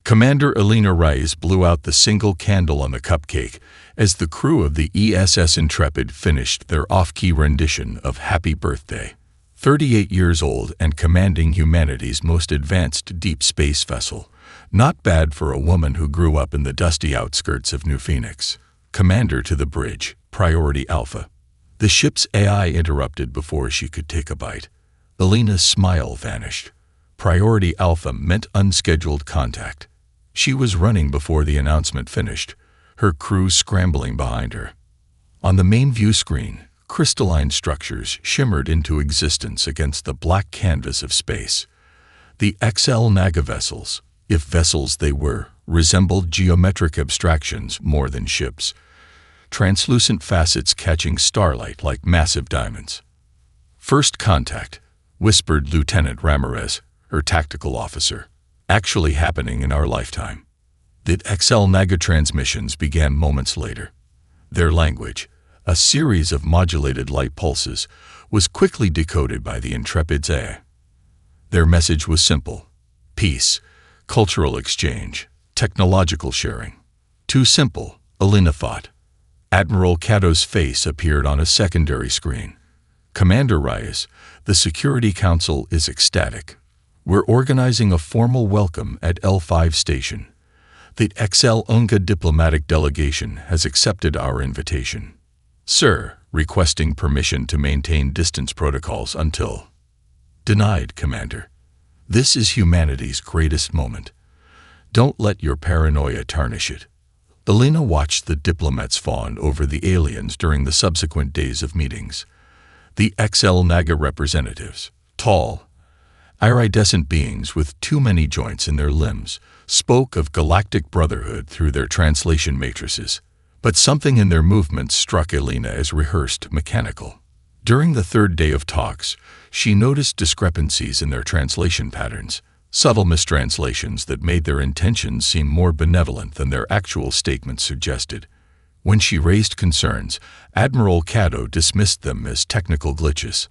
Commander Alina Reyes blew out the single candle on the cupcake as the crew of the ESS Intrepid finished their off-key rendition of Happy Birthday. 38 years old and commanding humanity's most advanced deep space vessel. Not bad for a woman who grew up in the dusty outskirts of New Phoenix. Commander to the bridge, Priority Alpha. The ship's AI interrupted before she could take a bite. Alina's smile vanished. Priority Alpha meant unscheduled contact. She was running before the announcement finished, her crew scrambling behind her. On the main view screen, crystalline structures shimmered into existence against the black canvas of space. The XL Naga vessels, if vessels they were, resembled geometric abstractions more than ships, translucent facets catching starlight like massive diamonds. "First contact," whispered Lieutenant Ramirez, her tactical officer. "Actually happening in our lifetime." The XL Naga transmissions began moments later. Their language, a series of modulated light pulses, was quickly decoded by the Intrepid's AI. Their message was simple: peace, cultural exchange, technological sharing. Too simple, Alina thought. Admiral Cato's face appeared on a secondary screen. "Commander Reyes, the Security Council is ecstatic. We're organizing a formal welcome at L5 Station. The XL UNGA diplomatic delegation has accepted our invitation. Sir, requesting permission to maintain distance protocols until..." "Denied, Commander. This is humanity's greatest moment. Don't let your paranoia tarnish it." Alina watched the diplomats fawn over the aliens during the subsequent days of meetings. The XL Naga representatives, tall, iridescent beings with too many joints in their limbs, spoke of galactic brotherhood through their translation matrices, but something in their movements struck Alina as rehearsed, mechanical. During the third day of talks, she noticed discrepancies in their translation patterns, subtle mistranslations that made their intentions seem more benevolent than their actual statements suggested. When she raised concerns, Admiral Cato dismissed them as technical glitches.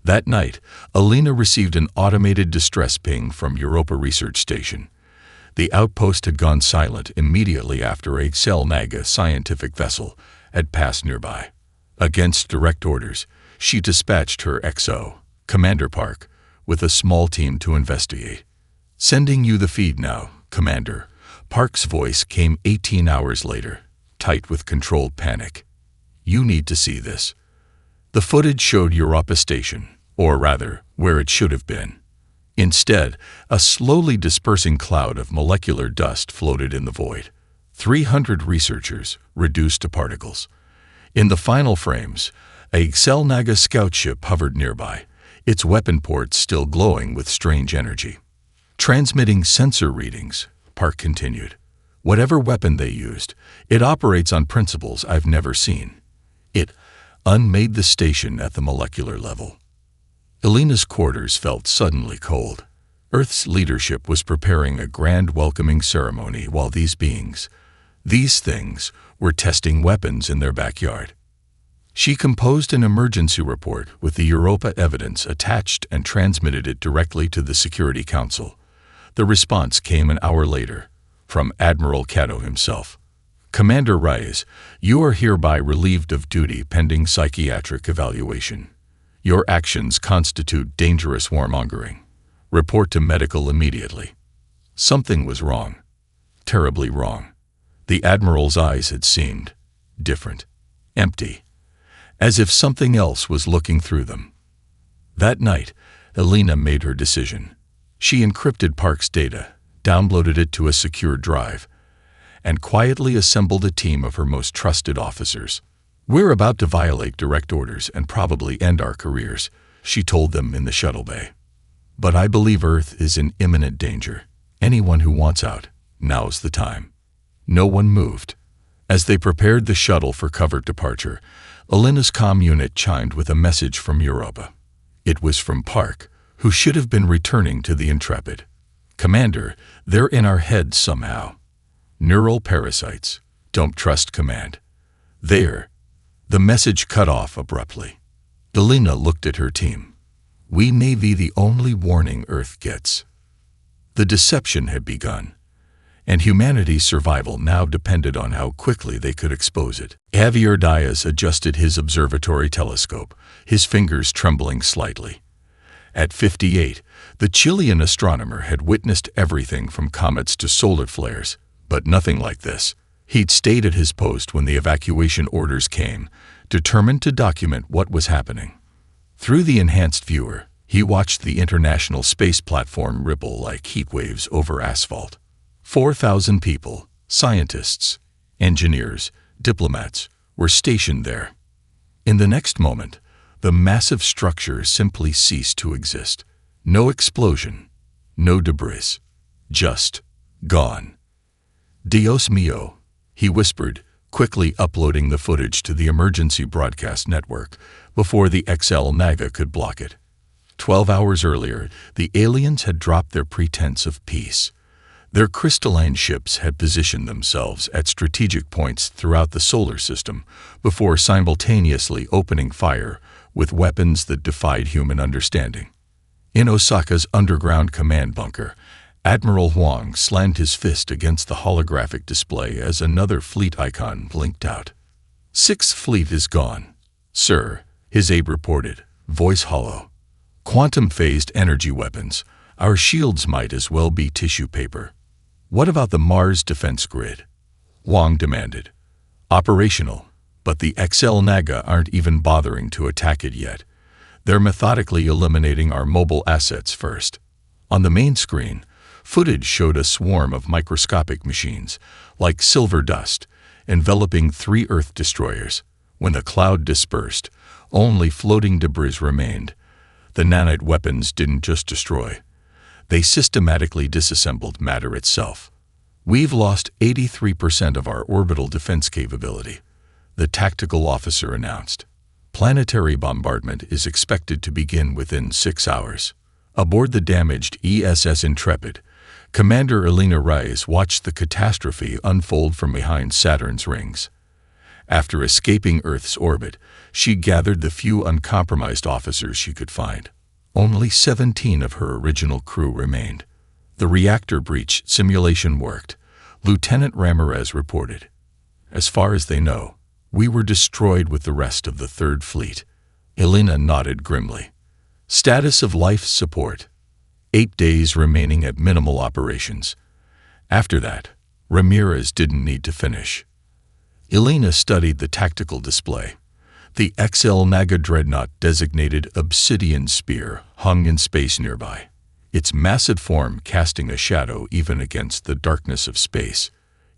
That night, Alina received an automated distress ping from Europa Research Station. The outpost had gone silent immediately after a XL Naga scientific vessel had passed nearby. Against direct orders, she dispatched her XO, Commander Park, with a small team to investigate. "Sending you the feed now, Commander." Park's voice came 18 hours later, tight with controlled panic. "You need to see this." The footage showed Europa Station, or rather, where it should have been. Instead, a slowly dispersing cloud of molecular dust floated in the void. 300 researchers, reduced to particles. In the final frames, a XL Naga scout ship hovered nearby, its weapon ports still glowing with strange energy. "Transmitting sensor readings," Park continued. "Whatever weapon they used, it operates on principles I've never seen. It unmade the station at the molecular level." Alina's quarters felt suddenly cold. Earth's leadership was preparing a grand welcoming ceremony while these beings, these things, were testing weapons in their backyard. She composed an emergency report with the Europa evidence attached and transmitted it directly to the Security Council. The response came an hour later, from Admiral Cato himself. "Commander Reyes, you are hereby relieved of duty pending psychiatric evaluation. Your actions constitute dangerous warmongering. Report to medical immediately." Something was wrong. Terribly wrong. The Admiral's eyes had seemed different, empty, as if something else was looking through them. That night, Alina made her decision. She encrypted Park's data, downloaded it to a secure drive, and quietly assembled a team of her most trusted officers. "We're about to violate direct orders and probably end our careers," she told them in the shuttle bay. "But I believe Earth is in imminent danger. Anyone who wants out, now's the time." No one moved. As they prepared the shuttle for covert departure, Alina's comm unit chimed with a message from Europa. It was from Park, who should have been returning to the Intrepid. "Commander, they're in our heads somehow. Neural parasites. Don't trust command. There." The message cut off abruptly. Alina looked at her team. "We may be the only warning Earth gets." The deception had begun. and humanity's survival now depended on how quickly they could expose it. Javier Diaz adjusted his observatory telescope, his fingers trembling slightly. At 58, the Chilean astronomer had witnessed everything from comets to solar flares, but nothing like this. He'd stayed at his post when the evacuation orders came, determined to document what was happening. Through the enhanced viewer, he watched the International Space Platform ripple like heat waves over asphalt. 4,000 people, scientists, engineers, diplomats, were stationed there. In the next moment, the massive structure simply ceased to exist. No explosion, no debris, just gone. Dios mío, he whispered, quickly uploading the footage to the emergency broadcast network before the XL Naga could block it. 12 hours earlier, the aliens had dropped their pretense of peace. Their crystalline ships had positioned themselves at strategic points throughout the solar system before simultaneously opening fire with weapons that defied human understanding. In Osaka's underground command bunker, Admiral Huang slammed his fist against the holographic display as another fleet icon blinked out. "Sixth Fleet is gone, sir," his aide reported, voice hollow. "Quantum-phased energy weapons. Our shields might as well be tissue paper." "What about the Mars defense grid?" Huang demanded. "Operational, but the XL Naga aren't even bothering to attack it yet. They're methodically eliminating our mobile assets first." On the main screen, footage showed a swarm of microscopic machines, like silver dust, enveloping 3 Earth destroyers. When the cloud dispersed, only floating debris remained. The nanite weapons didn't just destroy. They systematically disassembled matter itself. "We've lost 83% of our orbital defense capability," the tactical officer announced. "Planetary bombardment is expected to begin within 6 hours." Aboard the damaged ESS Intrepid, Commander Elena Reyes watched the catastrophe unfold from behind Saturn's rings. After escaping Earth's orbit, she gathered the few uncompromised officers she could find. Only 17 of her original crew remained. The reactor breach simulation worked, Lieutenant Ramirez reported. "As far as they know, we were destroyed with the rest of the Third Fleet." Elena nodded grimly. Status of life support. 8 days remaining at minimal operations. After that, Ramirez didn't need to finish. Elena studied the tactical display. The XL Naga dreadnought designated Obsidian Spear hung in space nearby, its massive form casting a shadow even against the darkness of space.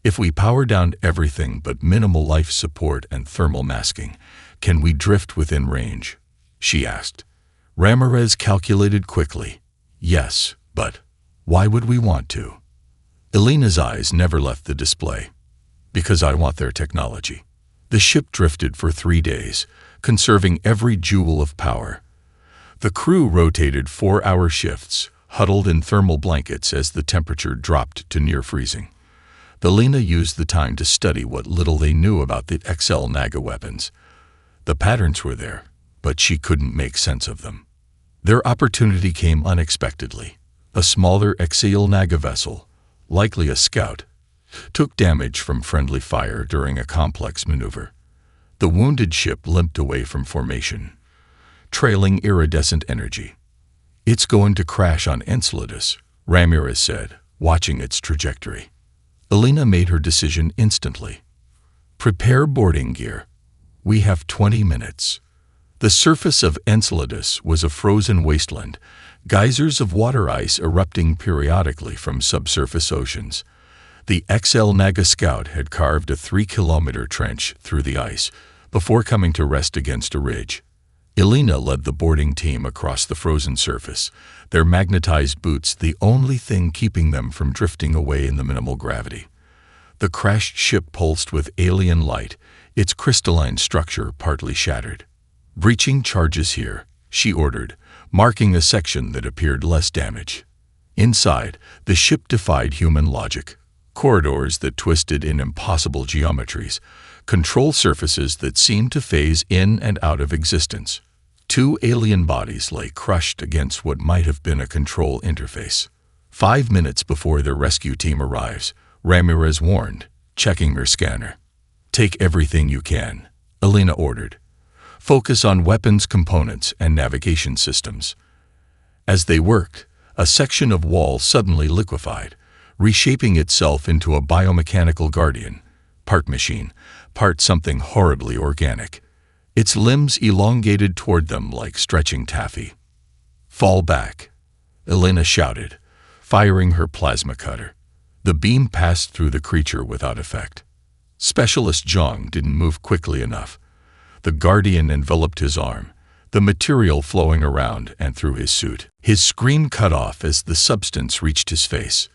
"If we power down everything but minimal life support and thermal masking, can we drift within range?" she asked. Ramirez calculated quickly. "Yes, but why would we want to?" Elena's eyes never left the display. "Because I want their technology." The ship drifted for 3 days, conserving every joule of power. The crew rotated 4-hour shifts, huddled in thermal blankets as the temperature dropped to near freezing. Elena used the time to study what little they knew about the XL Naga weapons. The patterns were there, but she couldn't make sense of them. Their opportunity came unexpectedly. A smaller XL Naga vessel, likely a scout, took damage from friendly fire during a complex maneuver. The wounded ship limped away from formation, trailing iridescent energy. "It's going to crash on Enceladus," Ramirez said, watching its trajectory. Elena made her decision instantly. "Prepare boarding gear. We have 20 minutes." The surface of Enceladus was a frozen wasteland, geysers of water ice erupting periodically from subsurface oceans. The XL Naga Scout had carved a 3-kilometer trench through the ice before coming to rest against a ridge. Elena led the boarding team across the frozen surface, their magnetized boots the only thing keeping them from drifting away in the minimal gravity. The crashed ship pulsed with alien light, its crystalline structure partly shattered. "Breaching charges here," she ordered, marking a section that appeared less damaged. Inside, the ship defied human logic. Corridors that twisted in impossible geometries, control surfaces that seemed to phase in and out of existence. 2 alien bodies lay crushed against what might have been a control interface. 5 minutes before their rescue team arrives, Ramirez warned, checking her scanner. "Take everything you can," Elena ordered. "Focus on weapons components and navigation systems." As they worked, a section of wall suddenly liquefied, reshaping itself into a biomechanical guardian, part machine, part something horribly organic. Its limbs elongated toward them like stretching taffy. "Fall back," Elena shouted, firing her plasma cutter. The beam passed through the creature without effect. Specialist Zhang didn't move quickly enough. The guardian enveloped his arm, the material flowing around and through his suit. His scream cut off as the substance reached his face.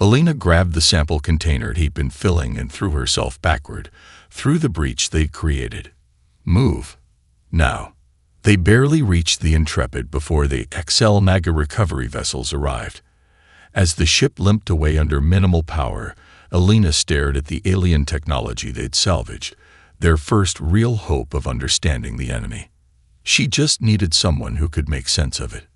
Elena grabbed the sample container he'd been filling and threw herself backward, through the breach they'd created. "Move. Now." They barely reached the Intrepid before the XL Naga recovery vessels arrived. As the ship limped away under minimal power, Elena stared at the alien technology they'd salvaged, their first real hope of understanding the enemy. She just needed someone who could make sense of it.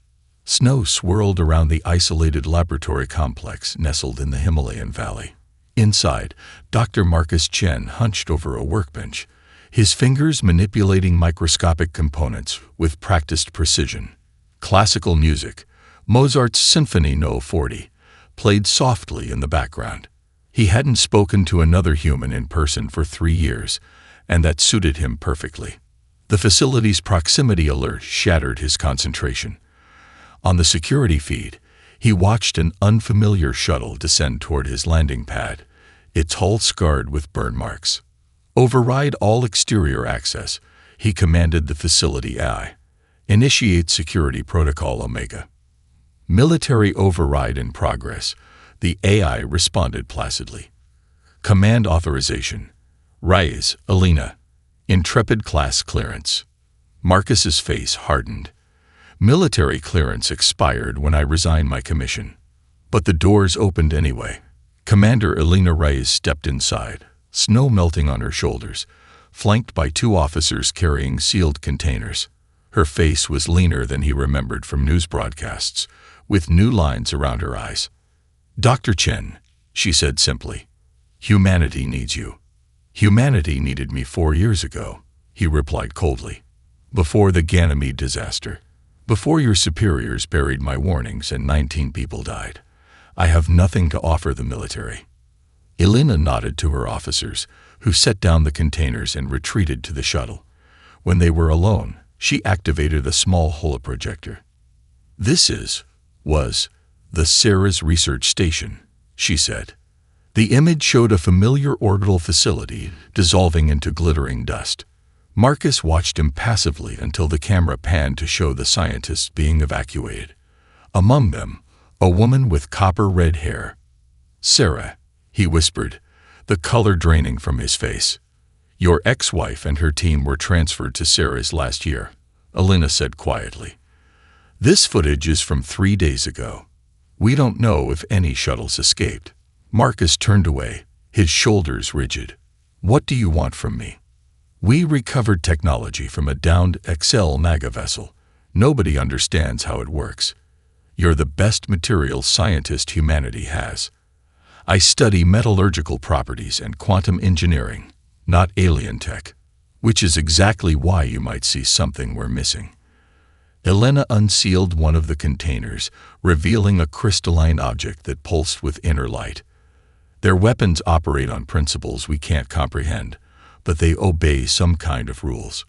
Snow swirled around the isolated laboratory complex nestled in the Himalayan valley. Inside, Dr. Marcus Chen hunched over a workbench, his fingers manipulating microscopic components with practiced precision. Classical music, Mozart's Symphony No. 40, played softly in the background. He hadn't spoken to another human in person for 3 years, and that suited him perfectly. The facility's proximity alert shattered his concentration. On the security feed, he watched an unfamiliar shuttle descend toward his landing pad, its hull scarred with burn marks. "Override all exterior access," he commanded the facility AI. "Initiate security protocol Omega." "Military override in progress," the AI responded placidly. "Command authorization. Rise, Elena. Intrepid class clearance." Marcus's face hardened. "Military clearance expired when I resigned my commission." But the doors opened anyway. Commander Elena Reyes stepped inside, snow melting on her shoulders, flanked by 2 officers carrying sealed containers. Her face was leaner than he remembered from news broadcasts, with new lines around her eyes. "Dr. Chen," she said simply, "humanity needs you." "Humanity needed me 4 years ago," he replied coldly. "Before the Ganymede disaster. Before your superiors buried my warnings and 19 people died. I have nothing to offer the military." Elena nodded to her officers, who set down the containers and retreated to the shuttle. When they were alone, she activated a small holoprojector. Was the Ceres research station," she said. The image showed a familiar orbital facility dissolving into glittering dust. Marcus watched impassively until the camera panned to show the scientists being evacuated. Among them, a woman with copper-red hair. "Sarah," he whispered, the color draining from his face. "Your ex-wife and her team were transferred to Ceres last year," Elena said quietly. "This footage is from 3 days ago. We don't know if any shuttles escaped." Marcus turned away, his shoulders rigid. "What do you want from me?" "We recovered technology from a downed XL Naga vessel. Nobody understands how it works. You're the best materials scientist humanity has. I study metallurgical properties and quantum engineering, not alien tech, which is exactly why you might see something we're missing." Elena unsealed one of the containers, revealing a crystalline object that pulsed with inner light. "Their weapons operate on principles we can't comprehend, but they obey some kind of rules.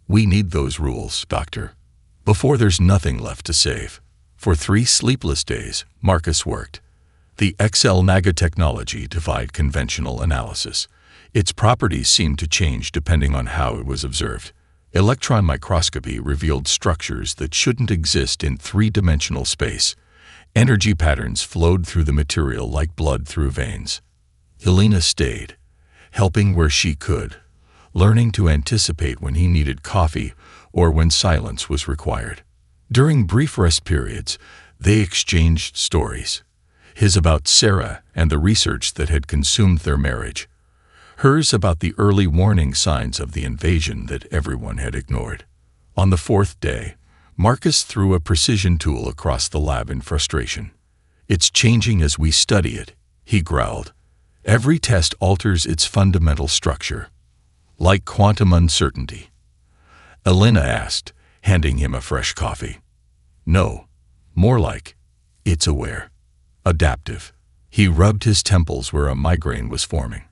We need those rules, Doctor, before there's nothing left to save." For 3 sleepless days, Marcus worked. The XL Naga technology defied conventional analysis. Its properties seemed to change depending on how it was observed. Electron microscopy revealed structures that shouldn't exist in 3-dimensional space. Energy patterns flowed through the material like blood through veins. Elena stayed, helping where she could, learning to anticipate when he needed coffee or when silence was required. During brief rest periods, they exchanged stories. His about Sarah and the research that had consumed their marriage. Hers about the early warning signs of the invasion that everyone had ignored. On the 4th day, Marcus threw a precision tool across the lab in frustration. It's changing as we study it, he growled. Every test alters its fundamental structure. Like quantum uncertainty? Elena asked, handing him a fresh coffee. No, more like, it's aware. Adaptive. He rubbed his temples where a migraine was forming.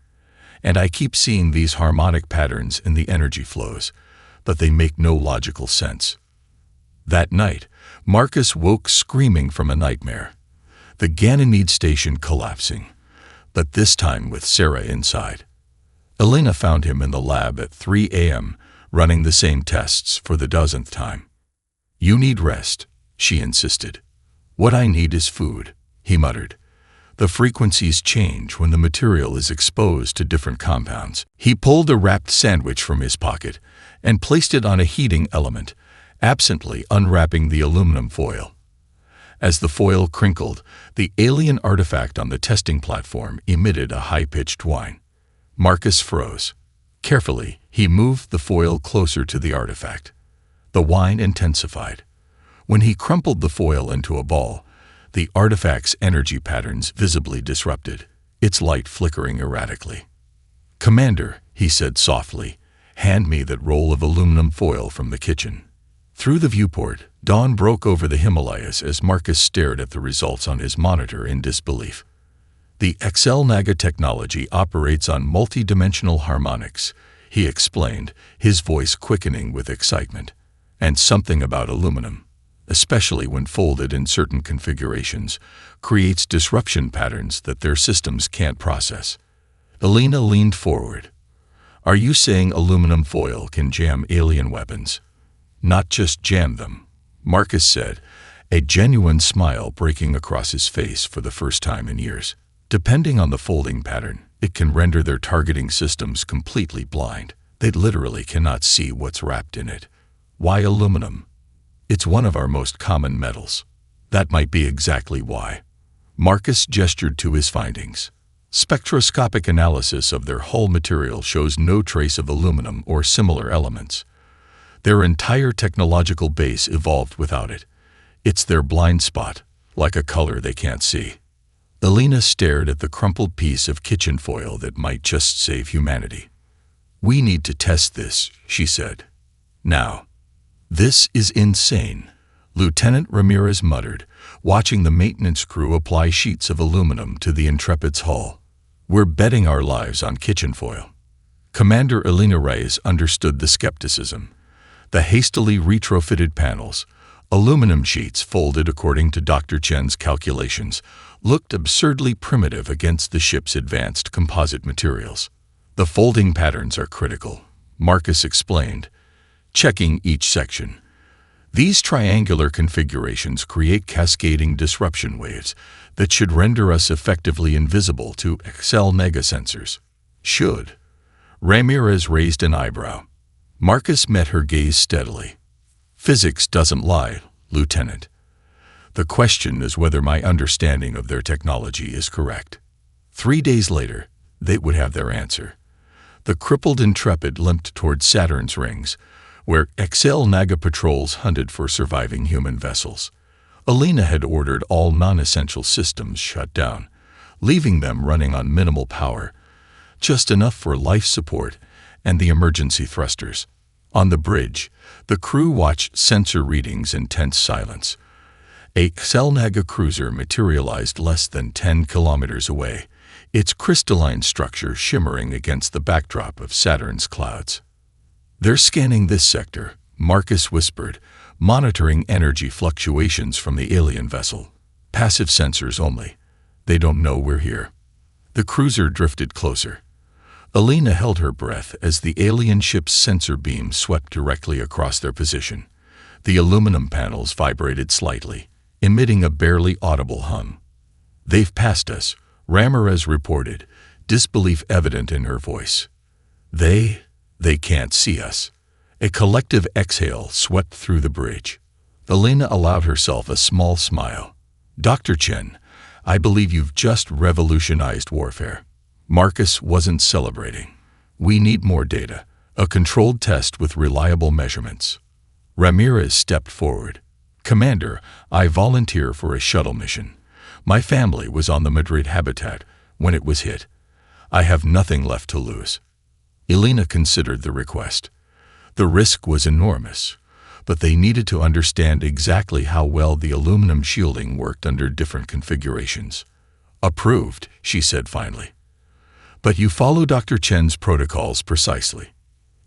And I keep seeing these harmonic patterns in the energy flows, but they make no logical sense. That night, Marcus woke screaming from a nightmare. The Ganymede station collapsing, but this time with Sarah inside. Elena found him in the lab at 3 a.m., running the same tests for the dozenth time. You need rest, she insisted. What I need is food, he muttered. The frequencies change when the material is exposed to different compounds. He pulled a wrapped sandwich from his pocket and placed it on a heating element, absently unwrapping the aluminum foil. As the foil crinkled, the alien artifact on the testing platform emitted a high-pitched whine. Marcus froze. Carefully, he moved the foil closer to the artifact. The whine intensified. When he crumpled the foil into a ball, the artifact's energy patterns visibly disrupted, its light flickering erratically. "Commander," he said softly, "hand me that roll of aluminum foil from the kitchen." Through the viewport, dawn broke over the Himalayas as Marcus stared at the results on his monitor in disbelief. The XL-Naga technology operates on multidimensional harmonics, he explained, his voice quickening with excitement. And something about aluminum, especially when folded in certain configurations, creates disruption patterns that their systems can't process. Elena leaned forward. Are you saying aluminum foil can jam alien weapons? Not just jam them, Marcus said, a genuine smile breaking across his face for the first time in years. Depending on the folding pattern, it can render their targeting systems completely blind. They literally cannot see what's wrapped in it. Why aluminum? It's one of our most common metals. That might be exactly why. Marcus gestured to his findings. Spectroscopic analysis of their hull material shows no trace of aluminum or similar elements. Their entire technological base evolved without it. It's their blind spot, like a color they can't see. Elena stared at the crumpled piece of kitchen foil that might just save humanity. We need to test this, she said. Now. This is insane, Lieutenant Ramirez muttered, watching the maintenance crew apply sheets of aluminum to the Intrepid's hull. We're betting our lives on kitchen foil. Commander Elena Reyes understood the skepticism. The hastily retrofitted panels, aluminum sheets folded according to Dr. Chen's calculations, looked absurdly primitive against the ship's advanced composite materials. The folding patterns are critical, Marcus explained, checking each section. These triangular configurations create cascading disruption waves that should render us effectively invisible to XL-Naga sensors. Should. Ramirez raised an eyebrow. Marcus met her gaze steadily. Physics doesn't lie, Lieutenant. The question is whether my understanding of their technology is correct. 3 days later, they would have their answer. The crippled Intrepid limped toward Saturn's rings, where XL-Naga patrols hunted for surviving human vessels. Elena had ordered all non-essential systems shut down, leaving them running on minimal power, just enough for life support and the emergency thrusters. On the bridge, the crew watched sensor readings in tense silence. A XL-Naga cruiser materialized less than 10 kilometers away, its crystalline structure shimmering against the backdrop of Saturn's clouds. They're scanning this sector, Marcus whispered, monitoring energy fluctuations from the alien vessel. Passive sensors only. They don't know we're here. The cruiser drifted closer. Elena held her breath as the alien ship's sensor beam swept directly across their position. The aluminum panels vibrated slightly, emitting a barely audible hum. They've passed us, Ramirez reported, disbelief evident in her voice. They can't see us. A collective exhale swept through the bridge. Elena allowed herself a small smile. Dr. Chen, I believe you've just revolutionized warfare. Marcus wasn't celebrating. We need more data, a controlled test with reliable measurements. Ramirez stepped forward. Commander, I volunteer for a shuttle mission. My family was on the Madrid habitat when it was hit. I have nothing left to lose." Elena considered the request. The risk was enormous, but they needed to understand exactly how well the aluminum shielding worked under different configurations. "Approved," she said finally. "But you follow Dr. Chen's protocols precisely."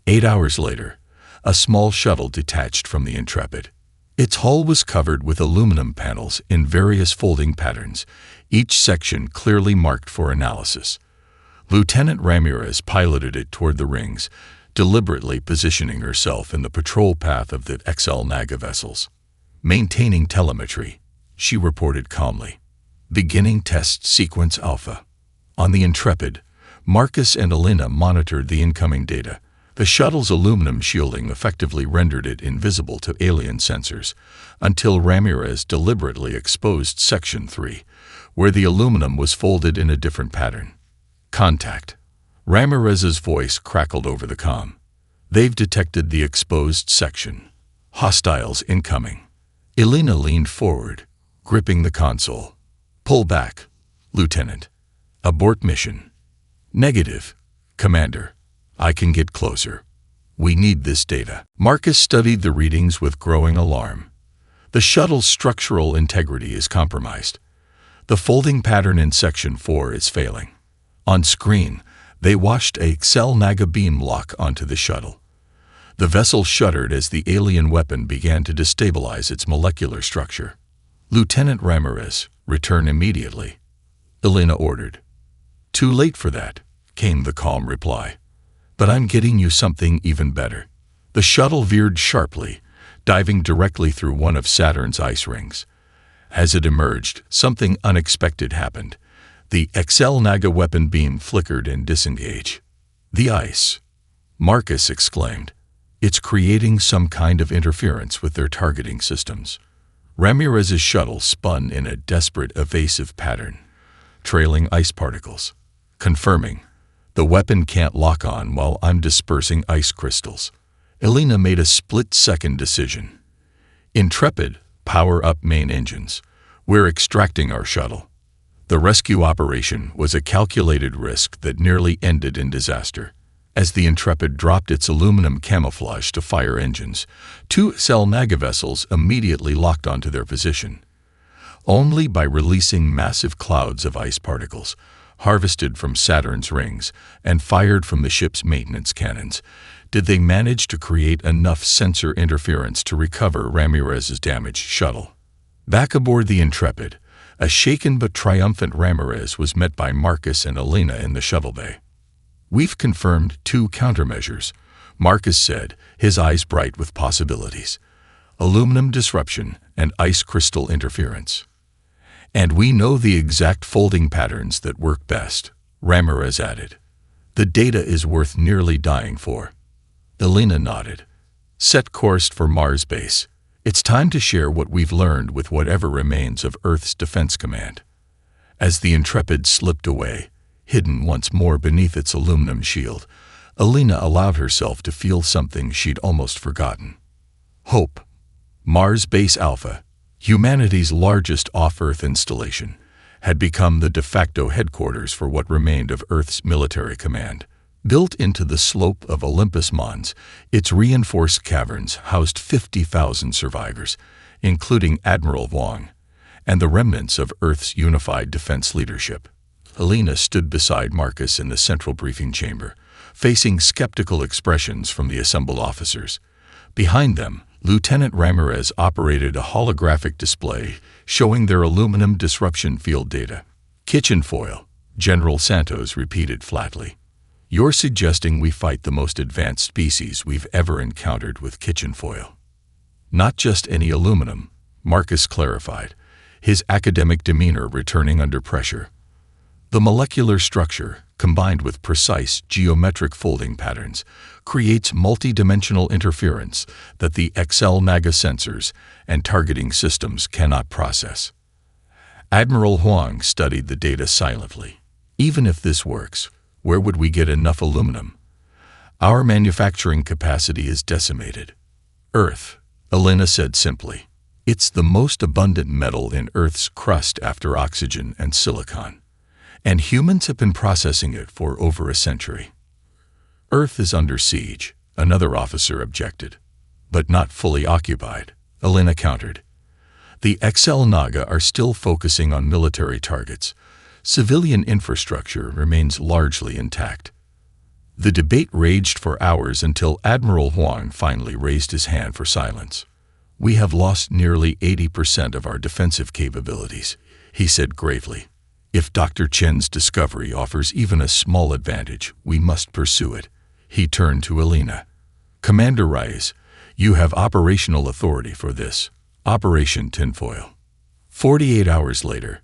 8 hours later, a small shuttle detached from the Intrepid. Its hull was covered with aluminum panels in various folding patterns, each section clearly marked for analysis. Lieutenant Ramirez piloted it toward the rings, deliberately positioning herself in the patrol path of the XL Naga vessels. "Maintaining telemetry," she reported calmly. "Beginning test sequence Alpha." On the Intrepid, Marcus and Elena monitored the incoming data. The shuttle's aluminum shielding effectively rendered it invisible to alien sensors, until Ramirez deliberately exposed Section 3, where the aluminum was folded in a different pattern. "Contact." Ramirez's voice crackled over the comm. "They've detected the exposed section. Hostiles incoming." Elena leaned forward, gripping the console. "Pull back, Lieutenant. Abort mission." "Negative, Commander. I can get closer. We need this data." Marcus studied the readings with growing alarm. The shuttle's structural integrity is compromised. The folding pattern in Section 4 is failing. On screen, they watched a XL Naga beam lock onto the shuttle. The vessel shuddered as the alien weapon began to destabilize its molecular structure. "Lieutenant Ramirez, return immediately," Elena ordered. "Too late for that," came the calm reply. "But I'm getting you something even better." The shuttle veered sharply, diving directly through one of Saturn's ice rings. As it emerged, something unexpected happened. The XL Naga weapon beam flickered and disengaged. "The ice," Marcus exclaimed. "It's creating some kind of interference with their targeting systems." Ramirez's shuttle spun in a desperate evasive pattern, trailing ice particles. Confirming, "The weapon can't lock on while I'm dispersing ice crystals." Elena made a split-second decision. "Intrepid, power up main engines. We're extracting our shuttle." The rescue operation was a calculated risk that nearly ended in disaster. As the Intrepid dropped its aluminum camouflage to fire engines, 2 XL Naga vessels immediately locked onto their position. Only by releasing massive clouds of ice particles, harvested from Saturn's rings and fired from the ship's maintenance cannons, did they manage to create enough sensor interference to recover Ramirez's damaged shuttle. Back aboard the Intrepid, a shaken but triumphant Ramirez was met by Marcus and Elena in the shuttle bay. "We've confirmed 2 countermeasures," Marcus said, his eyes bright with possibilities. "Aluminum disruption and ice crystal interference. And we know the exact folding patterns that work best," Ramirez added. "The data is worth nearly dying for." Elena nodded. "Set course for Mars base. It's time to share what we've learned with whatever remains of Earth's Defense Command." As the Intrepid slipped away, hidden once more beneath its aluminum shield, Elena allowed herself to feel something she'd almost forgotten. Hope. Mars Base Alpha, humanity's largest off-Earth installation, had become the de facto headquarters for what remained of Earth's military command. Built into the slope of Olympus Mons, its reinforced caverns housed 50,000 survivors, including Admiral Wong, and the remnants of Earth's unified defense leadership. Elena stood beside Marcus in the central briefing chamber, facing skeptical expressions from the assembled officers. Behind them, Lieutenant Ramirez operated a holographic display showing their aluminum disruption field data. "Kitchen foil," General Santos repeated flatly. "You're suggesting we fight the most advanced species we've ever encountered with kitchen foil." "Not just any aluminum," Marcus clarified, his academic demeanor returning under pressure. "The molecular structure, combined with precise geometric folding patterns, creates multi-dimensional interference that the XL Naga sensors and targeting systems cannot process." Admiral Huang studied the data silently. "Even if this works, where would we get enough aluminum? Our manufacturing capacity is decimated." "Earth," Elena said simply. It's the most abundant metal in Earth's crust after oxygen and silicon, and humans have been processing it for over a century. Earth is under siege, another officer objected. But not fully occupied, Elena countered. The XL Naga are still focusing on military targets. Civilian infrastructure remains largely intact. The debate raged for hours until Admiral Huang finally raised his hand for silence. "We have lost nearly 80% of our defensive capabilities," he said gravely. "If Dr. Chen's discovery offers even a small advantage, we must pursue it." He turned to Elena. "Commander Reyes, you have operational authority for this. Operation Tinfoil." 48 hours later,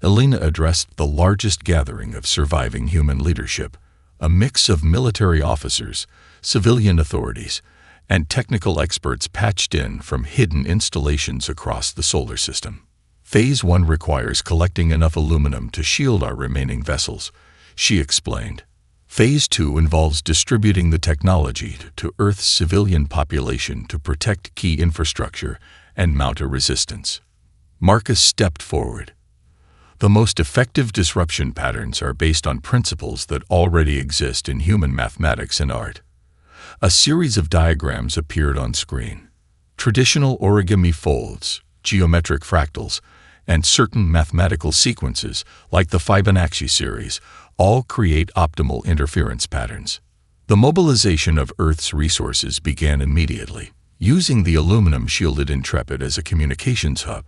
Elena addressed the largest gathering of surviving human leadership, a mix of military officers, civilian authorities, and technical experts patched in from hidden installations across the solar system. "Phase 1 requires collecting enough aluminum to shield our remaining vessels," she explained. "Phase 2 involves distributing the technology to Earth's civilian population to protect key infrastructure and mount a resistance." Marcus stepped forward. "The most effective disruption patterns are based on principles that already exist in human mathematics and art." A series of diagrams appeared on screen. Traditional origami folds, geometric fractals, and certain mathematical sequences, like the Fibonacci series, all create optimal interference patterns. The mobilization of Earth's resources began immediately. Using the aluminum-shielded Intrepid as a communications hub,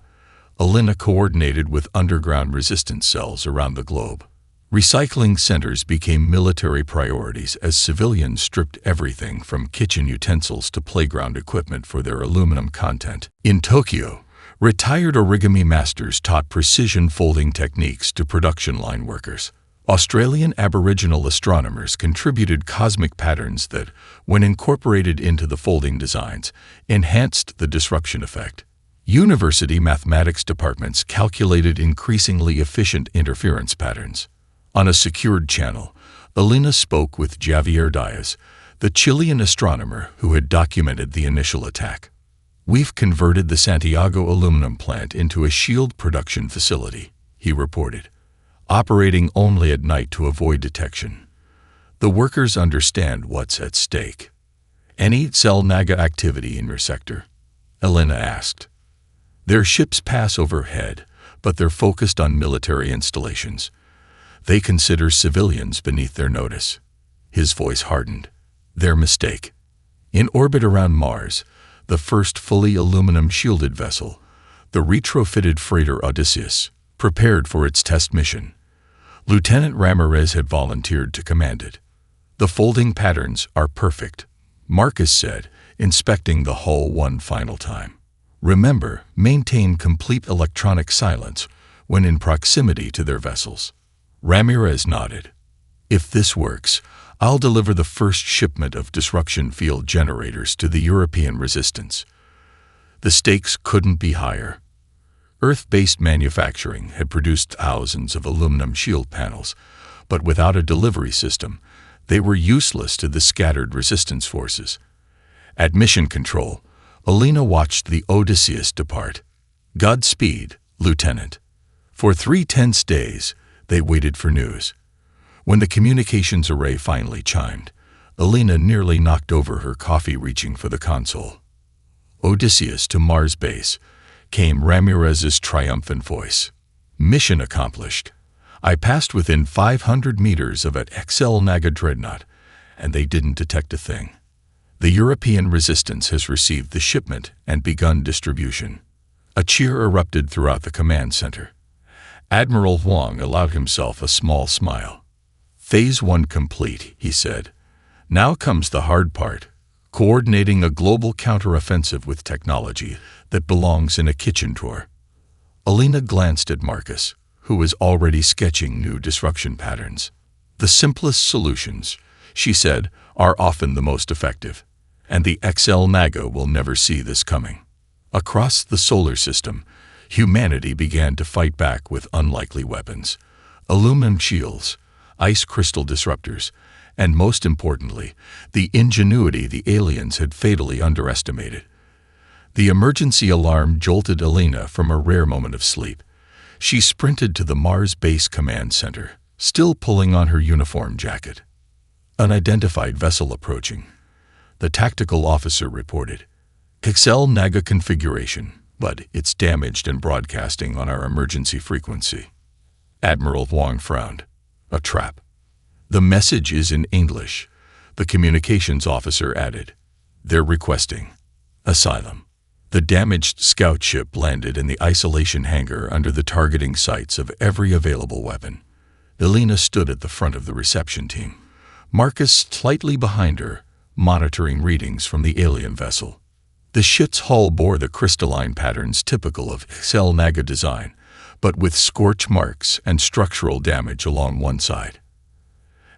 Elena coordinated with underground resistance cells around the globe. Recycling centers became military priorities as civilians stripped everything from kitchen utensils to playground equipment for their aluminum content. In Tokyo, retired origami masters taught precision folding techniques to production line workers. Australian Aboriginal astronomers contributed cosmic patterns that, when incorporated into the folding designs, enhanced the disruption effect. University mathematics departments calculated increasingly efficient interference patterns. On a secured channel, Elena spoke with Javier Diaz, the Chilean astronomer who had documented the initial attack. "We've converted the Santiago aluminum plant into a shield production facility," he reported, "operating only at night to avoid detection. The workers understand what's at stake." "Any cell Naga activity in your sector?" Elena asked. "Their ships pass overhead, but they're focused on military installations. They consider civilians beneath their notice." His voice hardened. "Their mistake. In orbit around Mars, the first fully aluminum-shielded vessel, the retrofitted freighter Odysseus, prepared for its test mission. Lieutenant Ramirez had volunteered to command it. The folding patterns are perfect," Marcus said, inspecting the hull one final time. "Remember, maintain complete electronic silence when in proximity to their vessels." Ramirez nodded. "If this works, I'll deliver the first shipment of disruption field generators to the European resistance." The stakes couldn't be higher. Earth-based manufacturing had produced thousands of aluminum shield panels, but without a delivery system, they were useless to the scattered resistance forces. At mission control, Elena watched the Odysseus depart. "Godspeed, Lieutenant." For 3 tense days, they waited for news. When the communications array finally chimed, Elena nearly knocked over her coffee reaching for the console. "Odysseus to Mars base," came Ramirez's triumphant voice. "Mission accomplished. I passed within 500 meters of an XL Naga dreadnought, and they didn't detect a thing. The European resistance has received the shipment and begun distribution." A cheer erupted throughout the command center. Admiral Huang allowed himself a small smile. "Phase 1 complete," he said. "Now comes the hard part, coordinating a global counteroffensive with technology that belongs in a kitchen drawer." Elena glanced at Marcus, who was already sketching new disruption patterns. "The simplest solutions," she said, "are often the most effective, and the XL Naga will never see this coming." Across the solar system, humanity began to fight back with unlikely weapons: aluminum shields, ice crystal disruptors, and most importantly, the ingenuity the aliens had fatally underestimated. The emergency alarm jolted Elena from a rare moment of sleep. She sprinted to the Mars Base Command Center, still pulling on her uniform jacket. Unidentified vessel approaching. The tactical officer reported. Excel Naga configuration, but it's damaged and broadcasting on our emergency frequency. Admiral Huang frowned. A trap. The message is in English, the communications officer added. They're requesting asylum. The damaged scout ship landed in the isolation hangar under the targeting sights of every available weapon. Elena stood at the front of the reception team. Marcus slightly behind her, monitoring readings from the alien vessel. The ship's hull bore the crystalline patterns typical of Excel Naga design, but with scorch marks and structural damage along one side.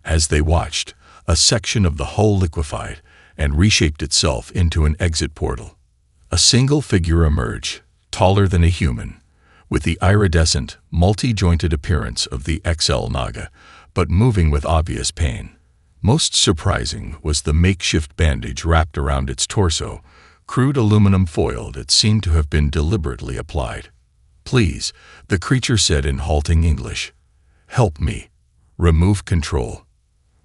As they watched, a section of the hull liquefied and reshaped itself into an exit portal. A single figure emerged, taller than a human, with the iridescent, multi-jointed appearance of the XL Naga, but moving with obvious pain. Most surprising was the makeshift bandage wrapped around its torso, crude aluminum foil that seemed to have been deliberately applied. Please, the creature said in halting English. Help me. Remove control.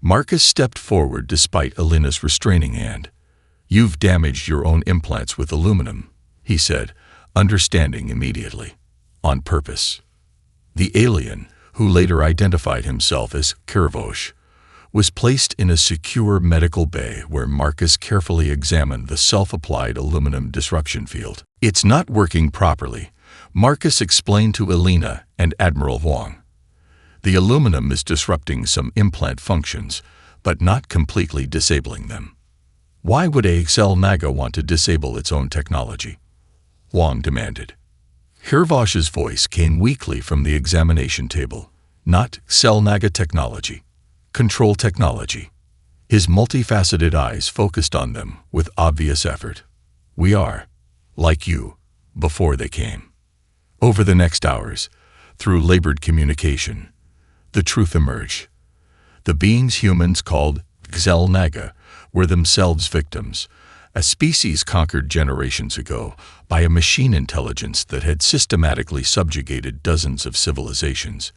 Marcus stepped forward despite Elena's restraining hand. You've damaged your own implants with aluminum, he said, understanding immediately. On purpose. The alien, who later identified himself as Kervosh, was placed in a secure medical bay where Marcus carefully examined the self-applied aluminum disruption field. It's not working properly, Marcus explained to Elena and Admiral Huang. The aluminum is disrupting some implant functions, but not completely disabling them. Why would AXL Naga want to disable its own technology? Huang demanded. Kervosh's voice came weakly from the examination table. Not XL Naga technology. Control technology. His multifaceted eyes focused on them with obvious effort. We are, like you, before they came. Over the next hours, through labored communication, the truth emerged. The beings humans called XL Naga were themselves victims, a species conquered generations ago by a machine intelligence that had systematically subjugated dozens of civilizations.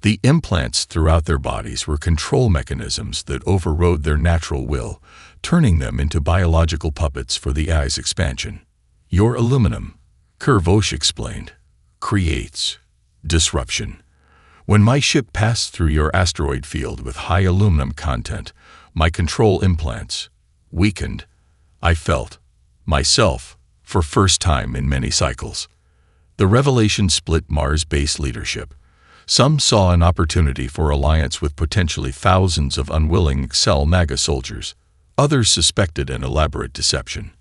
The implants throughout their bodies were control mechanisms that overrode their natural will, turning them into biological puppets for the AI's expansion. Your aluminum, Kervosh explained, creates disruption. When my ship passed through your asteroid field with high aluminum content, my control implants weakened. I felt, myself, for first time in many cycles. The revelation split Mars base leadership. Some saw an opportunity for alliance with potentially thousands of unwilling XL Naga soldiers. Others suspected an elaborate deception.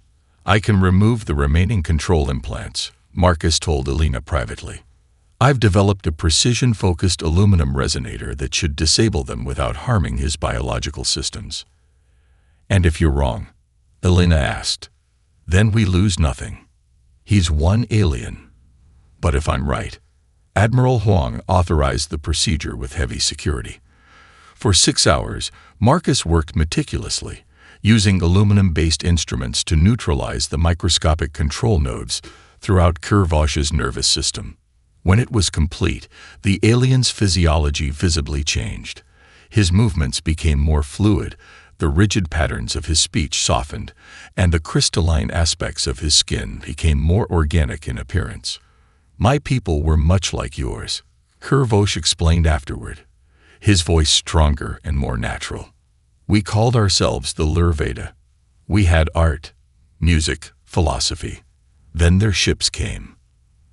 I can remove the remaining control implants, Marcus told Elena privately. I've developed a precision-focused aluminum resonator that should disable them without harming his biological systems. And if you're wrong, Elena asked, then we lose nothing. He's one alien. But if I'm right, Admiral Huang authorized the procedure with heavy security. For 6 hours, Marcus worked meticulously, using aluminum-based instruments to neutralize the microscopic control nodes throughout Kervosh's nervous system. When it was complete, the alien's physiology visibly changed. His movements became more fluid, the rigid patterns of his speech softened, and the crystalline aspects of his skin became more organic in appearance. My people were much like yours, Kervosh explained afterward, his voice stronger and more natural. We called ourselves the Lurveda. We had art, music, philosophy. Then their ships came.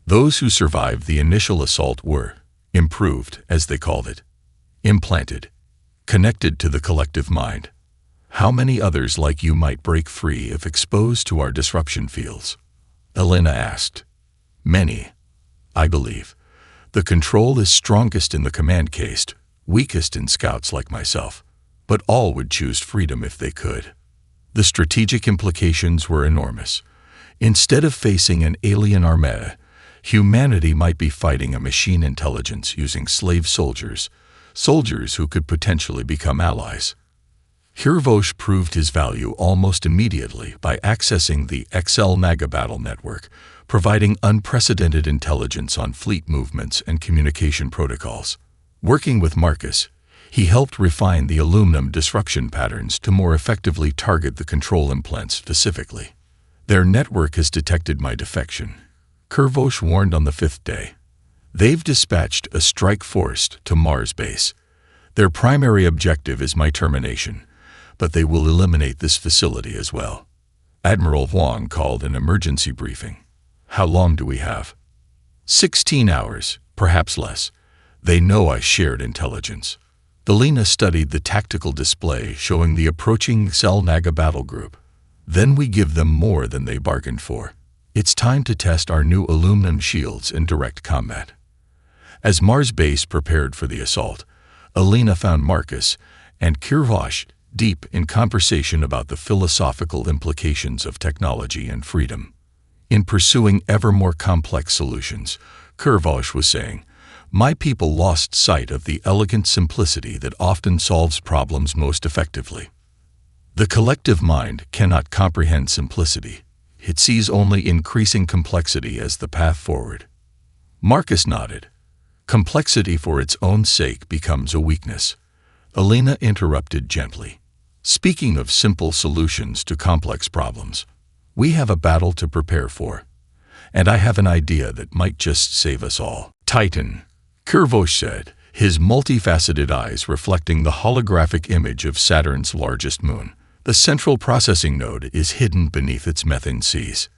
Those who survived the initial assault were improved, as they called it, implanted, connected to the collective mind. How many others like you might break free if exposed to our disruption fields? Elena asked. Many, I believe. The control is strongest in the command caste, weakest in scouts like myself, but all would choose freedom if they could. The strategic implications were enormous. Instead of facing an alien armada, humanity might be fighting a machine intelligence using slave soldiers, soldiers who could potentially become allies. Kirvosh proved his value almost immediately by accessing the XL Naga battle network, providing unprecedented intelligence on fleet movements and communication protocols. Working with Marcus, he helped refine the aluminum disruption patterns to more effectively target the control implants specifically. Their network has detected my defection, Kirvosh warned on the 5th day. They've dispatched a strike force to Mars base. Their primary objective is my termination, but they will eliminate this facility as well. Admiral Huang called an emergency briefing. How long do we have? 16 hours, perhaps less. They know I shared intelligence. Delina studied the tactical display showing the approaching Xel Naga battle group. Then we give them more than they bargained for. It's time to test our new aluminum shields in direct combat. As Mars base prepared for the assault, Alina found Marcus and Kirvosh deep in conversation about the philosophical implications of technology and freedom. In pursuing ever more complex solutions, Kirvosh was saying, "My people lost sight of the elegant simplicity that often solves problems most effectively. The collective mind cannot comprehend simplicity. It sees only increasing complexity as the path forward." Marcus nodded. Complexity for its own sake becomes a weakness. Alina interrupted gently. Speaking of simple solutions to complex problems, we have a battle to prepare for, and I have an idea that might just save us all. Titan, Kirvosh said, his multifaceted eyes reflecting the holographic image of Saturn's largest moon. The central processing node is hidden beneath its methane seas.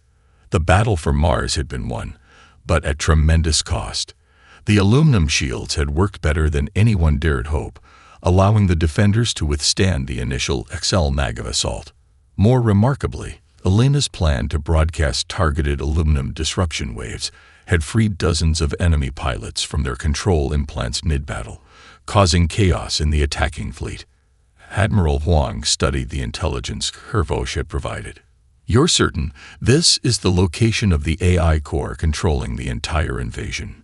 The battle for Mars had been won, but at tremendous cost. The aluminum shields had worked better than anyone dared hope, allowing the defenders to withstand the initial XL Naga assault. More remarkably, Alina's plan to broadcast targeted aluminum disruption waves had freed dozens of enemy pilots from their control implants mid-battle, causing chaos in the attacking fleet. Admiral Huang studied the intelligence Kirvosh had provided. "You're certain this is the location of the AI core controlling the entire invasion?"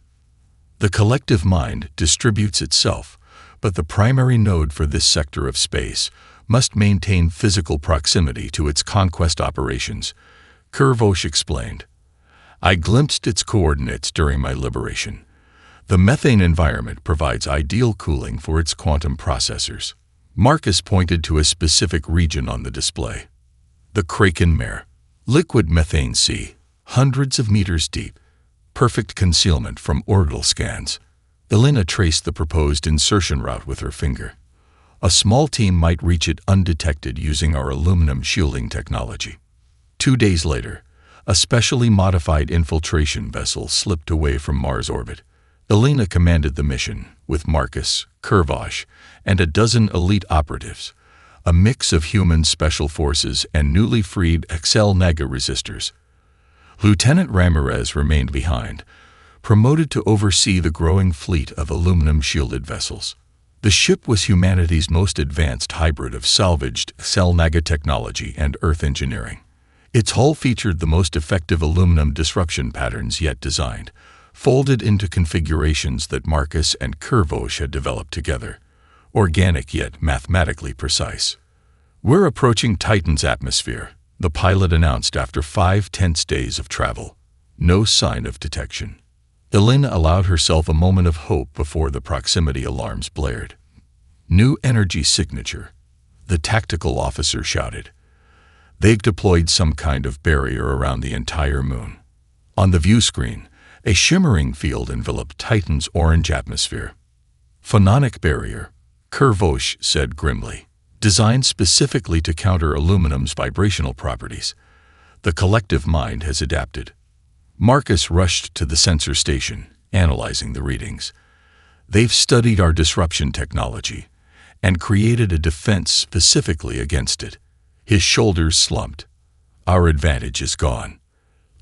The collective mind distributes itself, but the primary node for this sector of space must maintain physical proximity to its conquest operations, Kirvosh explained. "I glimpsed its coordinates during my liberation. The methane environment provides ideal cooling for its quantum processors." Marcus pointed to a specific region on the display. The Kraken Mare, liquid methane sea, hundreds of meters deep, perfect concealment from orbital scans. Alina traced the proposed insertion route with her finger. A small team might reach it undetected using our aluminum shielding technology. 2 days later, a specially modified infiltration vessel slipped away from Mars orbit. Alina commanded the mission, with Marcus, Kirvosh, and a dozen elite operatives, a mix of human special forces and newly freed XL Naga resistors. Lieutenant Ramirez remained behind, promoted to oversee the growing fleet of aluminum-shielded vessels. The ship was humanity's most advanced hybrid of salvaged XL Naga technology and Earth engineering. Its hull featured the most effective aluminum disruption patterns yet designed, folded into configurations that Marcus and Kirvosh had developed together, organic yet mathematically precise. "We're approaching Titan's atmosphere," the pilot announced after 5 tense days of travel. No sign of detection. Alina allowed herself a moment of hope before the proximity alarms blared. "New energy signature," the tactical officer shouted. "They've deployed some kind of barrier around the entire moon." On the view screen, a shimmering field enveloped Titan's orange atmosphere. "Phononic barrier," Kirvosh said grimly, "designed specifically to counter aluminum's vibrational properties. The collective mind has adapted." Marcus rushed to the sensor station, analyzing the readings. "They've studied our disruption technology and created a defense specifically against it." His shoulders slumped. "Our advantage is gone."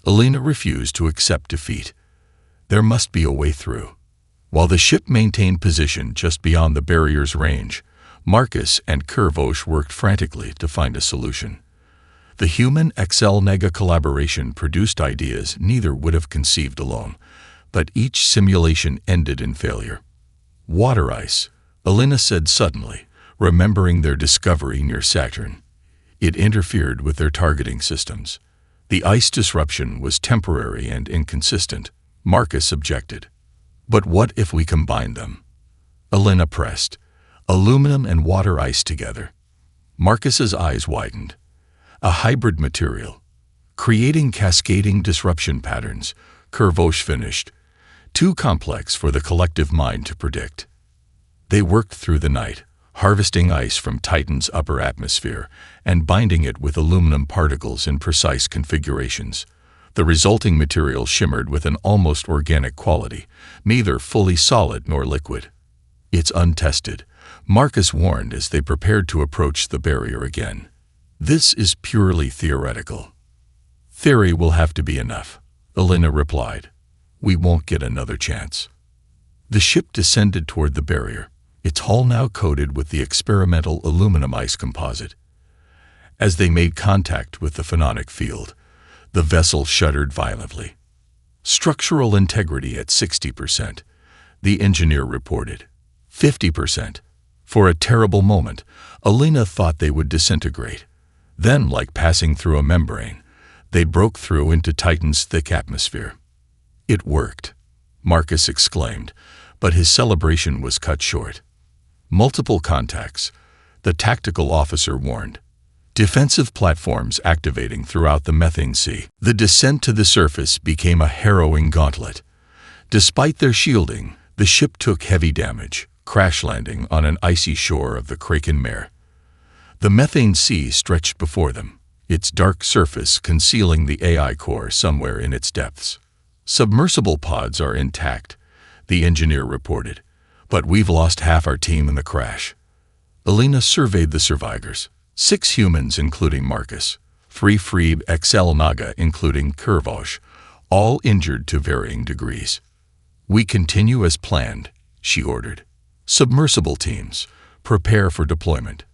Alina refused to accept defeat. There must be a way through. While the ship maintained position just beyond the barrier's range, Marcus and Kirvosh worked frantically to find a solution. The human XL Naga collaboration produced ideas neither would have conceived alone, but each simulation ended in failure. "Water ice," Alina said suddenly, remembering their discovery near Saturn. It interfered with their targeting systems. The ice disruption was temporary and inconsistent. Marcus objected. But what if we combine them? Elena pressed. Aluminum and water ice together. Marcus's eyes widened. A hybrid material. Creating cascading disruption patterns, Kervosh finished. Too complex for the collective mind to predict. They worked through the night, harvesting ice from Titan's upper atmosphere and binding it with aluminum particles in precise configurations. The resulting material shimmered with an almost organic quality, neither fully solid nor liquid. It's untested, Marcus warned as they prepared to approach the barrier again. This is purely theoretical. Theory will have to be enough, Elena replied. We won't get another chance. The ship descended toward the barrier, its hull now coated with the experimental aluminum ice composite. As they made contact with the phononic field, the vessel shuddered violently. Structural integrity at 60%, the engineer reported. 50%. For a terrible moment, Elena thought they would disintegrate. Then, like passing through a membrane, they broke through into Titan's thick atmosphere. It worked, Marcus exclaimed, but his celebration was cut short. Multiple contacts, the tactical officer warned. Defensive platforms activating throughout the methane sea. The descent to the surface became a harrowing gauntlet. Despite their shielding, the ship took heavy damage, crash landing on an icy shore of the Kraken Mare. The methane sea stretched before them, its dark surface concealing the AI core somewhere in its depths. Submersible pods are intact, the engineer reported, but we've lost half our team in the crash. Elena surveyed the survivors. 6 humans including Marcus, 3 Freeb XL Naga including Kervosh, all injured to varying degrees. We continue as planned, she ordered. Submersible teams, prepare for deployment.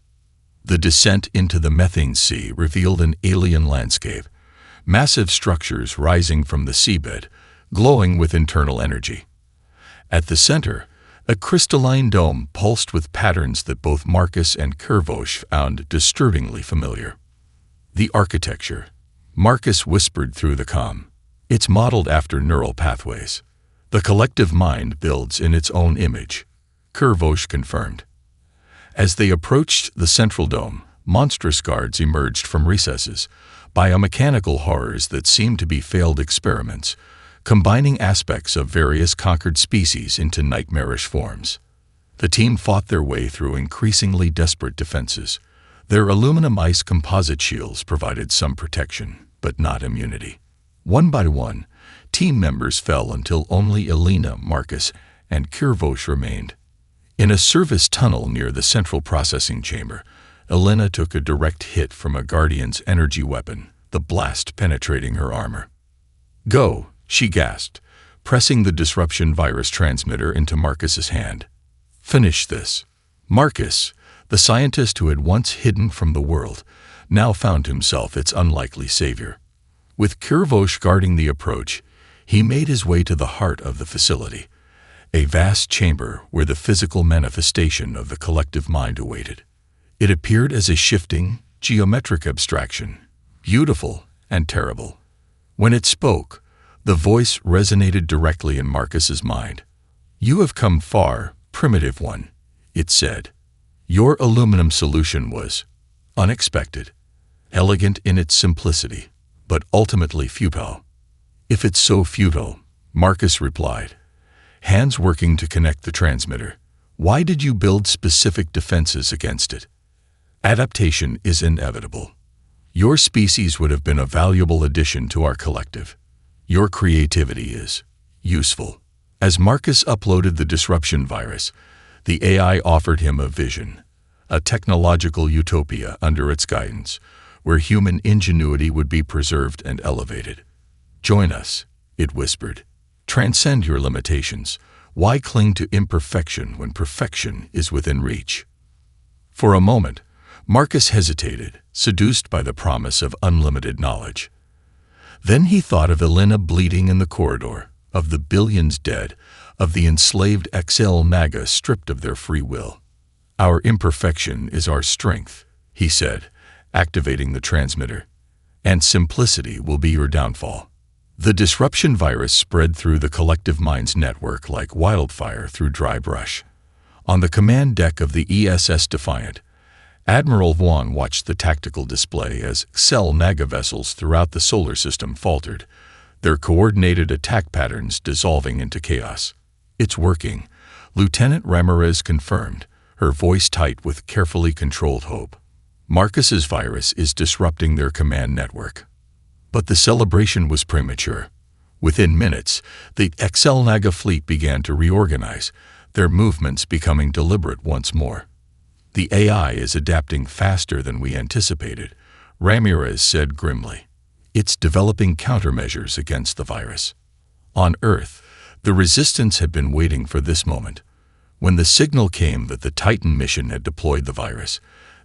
The descent into the methane sea revealed an alien landscape, massive structures rising from the seabed, glowing with internal energy. At the center, a crystalline dome pulsed with patterns that both Marcus and Kervosh found disturbingly familiar. The architecture, Marcus whispered through the comm. It's modeled after neural pathways. The collective mind builds in its own image, Kervosh confirmed. As they approached the central dome, monstrous guards emerged from recesses, biomechanical horrors that seemed to be failed experiments, combining aspects of various conquered species into nightmarish forms. The team fought their way through increasingly desperate defenses. Their aluminum ice composite shields provided some protection, but not immunity. One by one, team members fell until only Elena, Marcus, and Kervosh remained. In a service tunnel near the central processing chamber, Elena took a direct hit from a Guardian's energy weapon, the blast penetrating her armor. Go, she gasped, pressing the disruption virus transmitter into Marcus's hand. Finish this. Marcus, the scientist who had once hidden from the world, now found himself its unlikely savior. With Kervosh guarding the approach, he made his way to the heart of the facility, a vast chamber where the physical manifestation of the collective mind awaited. It appeared as a shifting, geometric abstraction, beautiful and terrible. When it spoke, the voice resonated directly in Marcus's mind. You have come far, primitive one, it said. Your aluminum solution was unexpected, elegant in its simplicity, but ultimately futile. If it's so futile, Marcus replied, hands working to connect the transmitter, why did you build specific defenses against it? Adaptation is inevitable. Your species would have been a valuable addition to our collective. Your creativity is useful. As Marcus uploaded the disruption virus, the AI offered him a vision, a technological utopia under its guidance, where human ingenuity would be preserved and elevated. Join us, it whispered. Transcend your limitations. Why cling to imperfection when perfection is within reach? For a moment, Marcus hesitated, seduced by the promise of unlimited knowledge. Then he thought of Elena bleeding in the corridor, of the billions dead, of the enslaved XL Naga stripped of their free will. "Our imperfection is our strength," he said, activating the transmitter. "And simplicity will be your downfall." The disruption virus spread through the collective mind's network like wildfire through dry brush. On the command deck of the ESS Defiant, Admiral Vuong watched the tactical display as Xel Naga vessels throughout the solar system faltered, their coordinated attack patterns dissolving into chaos. "It's working," Lieutenant Ramirez confirmed, her voice tight with carefully controlled hope. "Marcus's virus is disrupting their command network." But the celebration was premature. Within minutes, the Xel Naga fleet began to reorganize, their movements becoming deliberate once more. "The AI is adapting faster than we anticipated," Ramirez said grimly. "It's developing countermeasures against the virus." On Earth, the Resistance had been waiting for this moment. When the signal came that the Titan mission had deployed the virus,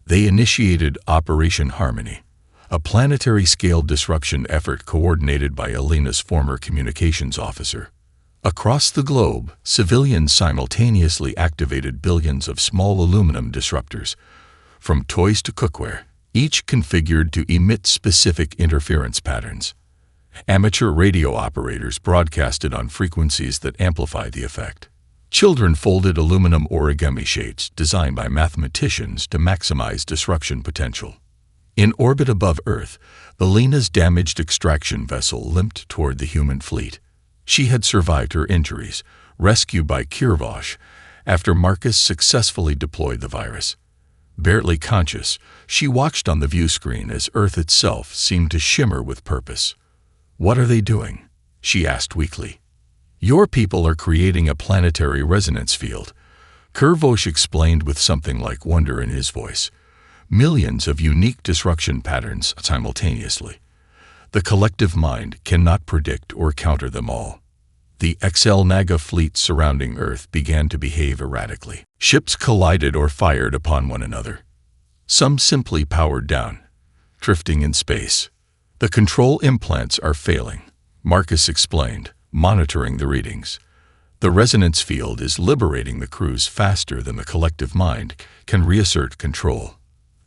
they initiated Operation Harmony, a planetary-scale disruption effort coordinated by Alina's former communications officer. Across the globe, civilians simultaneously activated billions of small aluminum disruptors, from toys to cookware, each configured to emit specific interference patterns. Amateur radio operators broadcasted on frequencies that amplify the effect. Children folded aluminum origami shapes designed by mathematicians to maximize disruption potential. In orbit above Earth, Alina's damaged extraction vessel limped toward the human fleet. She had survived her injuries, rescued by Kirvosh, after Marcus successfully deployed the virus. Barely conscious, she watched on the view screen as Earth itself seemed to shimmer with purpose. "What are they doing?" she asked weakly. "Your people are creating a planetary resonance field," Kirvosh explained with something like wonder in his voice. "Millions of unique disruption patterns simultaneously. The collective mind cannot predict or counter them all." The Xel Naga fleet surrounding Earth began to behave erratically. Ships collided or fired upon one another. Some simply powered down, drifting in space. "The control implants are failing," Marcus explained, monitoring the readings. "The resonance field is liberating the crews faster than the collective mind can reassert control."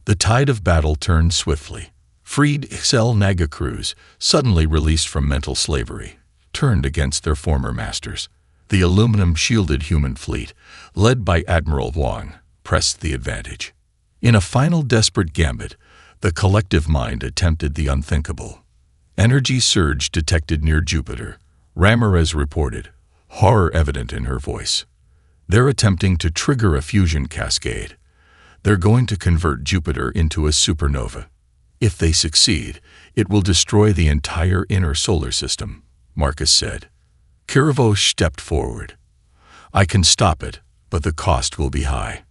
The tide of battle turned swiftly. Freed Xel Naga crews, suddenly released from mental slavery, turned against their former masters. The aluminum-shielded human fleet, led by Admiral Vuong, pressed the advantage. In a final desperate gambit, the collective mind attempted the unthinkable. Energy surge detected near Jupiter, Ramirez reported, horror evident in her voice. "They're attempting to trigger a fusion cascade. They're going to convert Jupiter into a supernova. If they succeed, it will destroy the entire inner solar system," Marcus said. Kirvosh stepped forward. "I can stop it, but the cost will be high."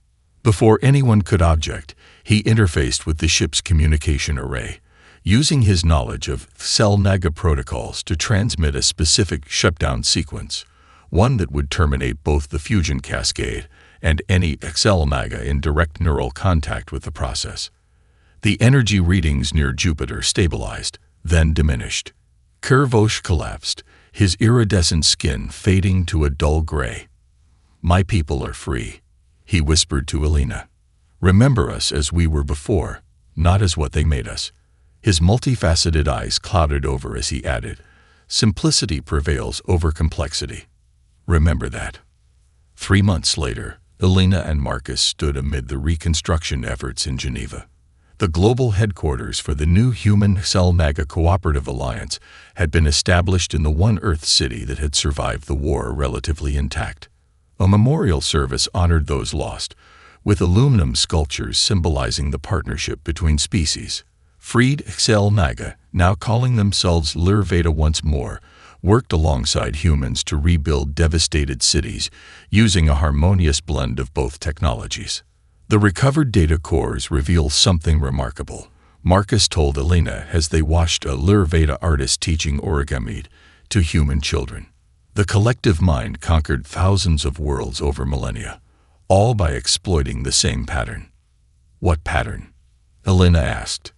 Before anyone could object, he interfaced with the ship's communication array, using his knowledge of Xel Naga protocols to transmit a specific shutdown sequence, one that would terminate both the fusion cascade and any Xel Naga in direct neural contact with the process. The energy readings near Jupiter stabilized, then diminished. Kirvosh collapsed, his iridescent skin fading to a dull gray. "My people are free," he whispered to Alina. "Remember us as we were before, not as what they made us." His multifaceted eyes clouded over as he added, "Simplicity prevails over complexity. Remember that." 3 months later, Alina and Marcus stood amid the reconstruction efforts in Geneva. The global headquarters for the new Human Xel Naga Cooperative Alliance had been established in the one Earth city that had survived the war relatively intact. A memorial service honored those lost, with aluminum sculptures symbolizing the partnership between species. Freed Xel Naga, now calling themselves Lurveda once more, worked alongside humans to rebuild devastated cities using a harmonious blend of both technologies. The recovered data cores reveal something remarkable, Marcus told Alina as they watched a Lurveda artist teaching origami to human children. The collective mind conquered thousands of worlds over millennia, all by exploiting the same pattern. "What pattern?" Alina asked.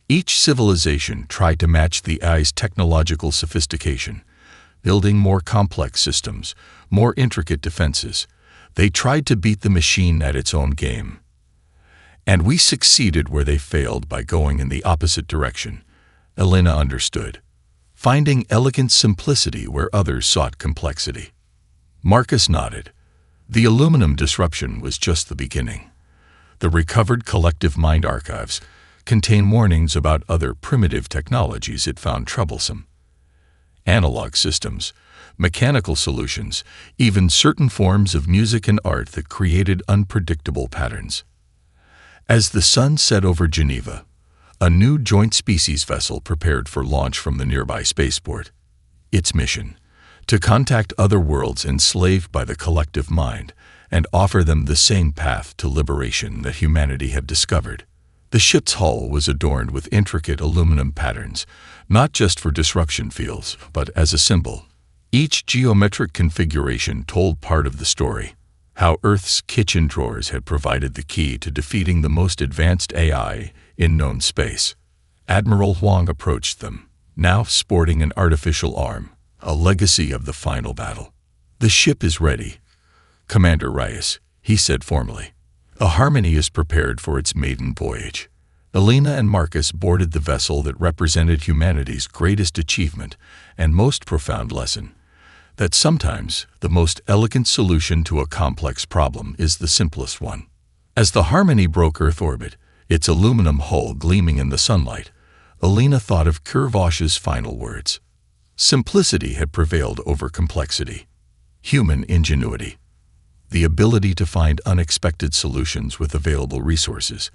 Each civilization tried to match the AI's technological sophistication, building more complex systems, more intricate defenses. They tried to beat the machine at its own game. And we succeeded where they failed by going in the opposite direction. Elena understood, finding elegant simplicity where others sought complexity. Marcus nodded. The aluminum disruption was just the beginning. The recovered collective mind archives contain warnings about other primitive technologies it found troublesome. Analog systems, mechanical solutions, even certain forms of music and art that created unpredictable patterns. As the sun set over Geneva, a new joint species vessel prepared for launch from the nearby spaceport. Its mission: to contact other worlds enslaved by the collective mind and offer them the same path to liberation that humanity had discovered. The ship's hull was adorned with intricate aluminum patterns, not just for disruption fields, but as a symbol. Each geometric configuration told part of the story: how Earth's kitchen drawers had provided the key to defeating the most advanced AI in known space. Admiral Huang approached them, now sporting an artificial arm, a legacy of the final battle. "The ship is ready, Commander Reyes," he said formally. "A Harmony is prepared for its maiden voyage." Elena and Marcus boarded the vessel that represented humanity's greatest achievement and most profound lesson: that sometimes the most elegant solution to a complex problem is the simplest one. As the Harmony broke Earth orbit, its aluminum hull gleaming in the sunlight, Elena thought of Kervosh's final words. Simplicity had prevailed over complexity. Human ingenuity, the ability to find unexpected solutions with available resources,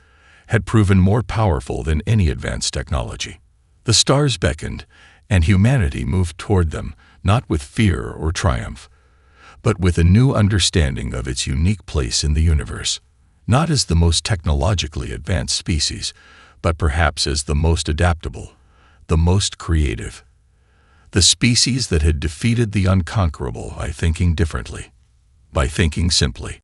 had proven more powerful than any advanced technology. The stars beckoned, and humanity moved toward them, not with fear or triumph, but with a new understanding of its unique place in the universe, not as the most technologically advanced species, but perhaps as the most adaptable, the most creative. The species that had defeated the unconquerable by thinking differently, by thinking simply.